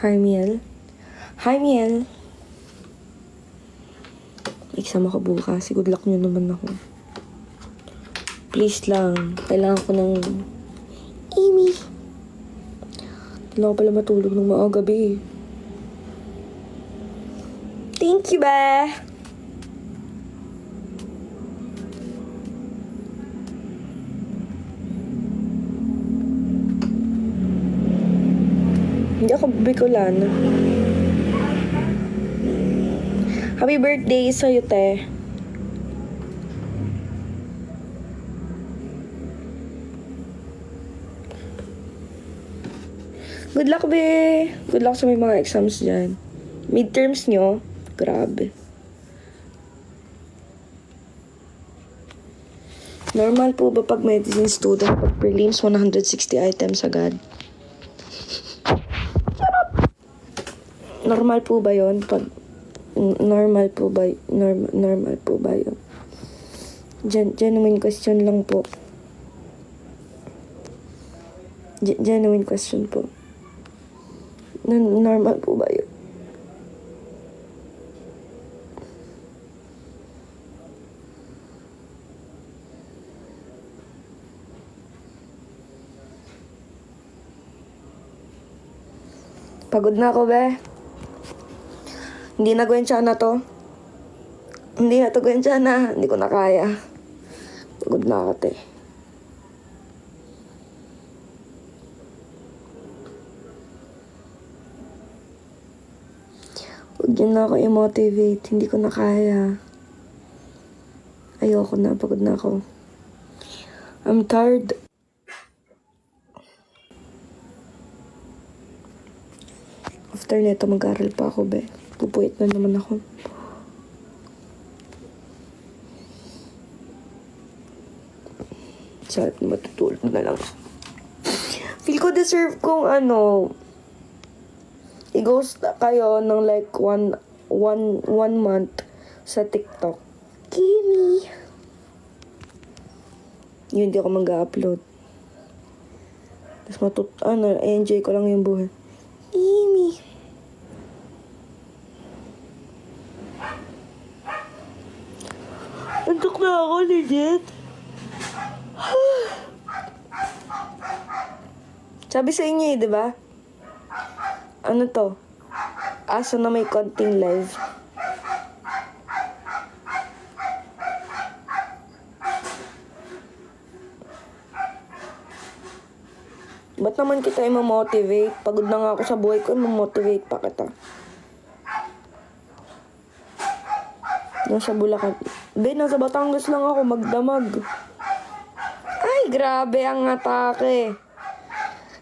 Hi, Miel. Hi, Miel. Exam ako bukas. Good luck nyo naman ako. Please lang. Kailangan ko ng... Amy. Kailangan ko pala matulog ng maaga gabi. Thank you, ba? Hindi ako Bicolana. Happy birthday sa'yo, te. Good luck, be. Good luck sa may mga exams dyan. Midterms nyo, grabe. Normal po ba pag medicine student, pag prelims, 160 items agad? Normal po ba yon pag normal po ba yun? Genuine question lang po. Genuine question po. Normal po ba yun? Pagod na ako, be. Hindi na gwensya na to. Hindi na to gwensya na. Hindi ko na kaya. Pagod na ako, te. Huwag yun na ako i-motivate. Hindi ko na kaya. Ayoko na. Pagod na ako. I'm tired. After neto, mag-aaral pa ako, be. Pupuyat na naman ako. Sarap na matutulog na lang. Feel ko deserve kong i-ghost kayo ng like one month sa TikTok. Kimi! Yun, hindi ako mag-upload. Tapos enjoy ko lang yung buhay. Kimi! Antok na ako, legit. Sabi sa inyo di ba? Ano to? Aso na may konting live. Ba't naman kita i-motivate? Pagod na nga ako sa buhay ko, i-motivate pa kita. Nasa Bulacan. Be, nasa Batangas lang ako, magdamag. Ay, grabe ang atake.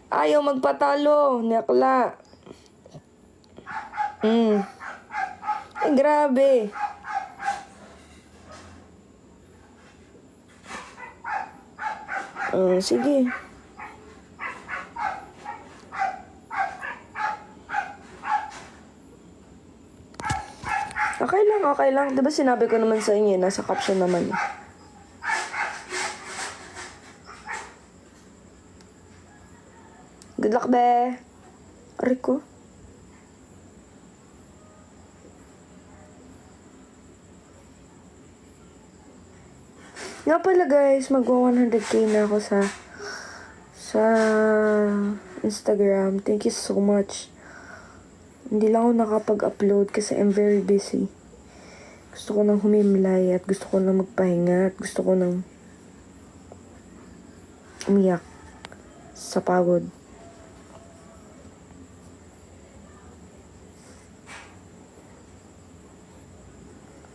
Ayaw magpatalo, nekla. Ay, grabe. Sige. Okay lang. Diba sinabi ko naman sa inyo, nasa caption naman. Good luck, be. Aray ko. Nga pala guys, magwa 100k na ako sa Instagram. Thank you so much. Hindi lang ako nakapag-upload kasi I'm very busy. Gusto ko nang humimlay at gusto ko nang magpahinga at gusto ko nang umiyak sa pagod.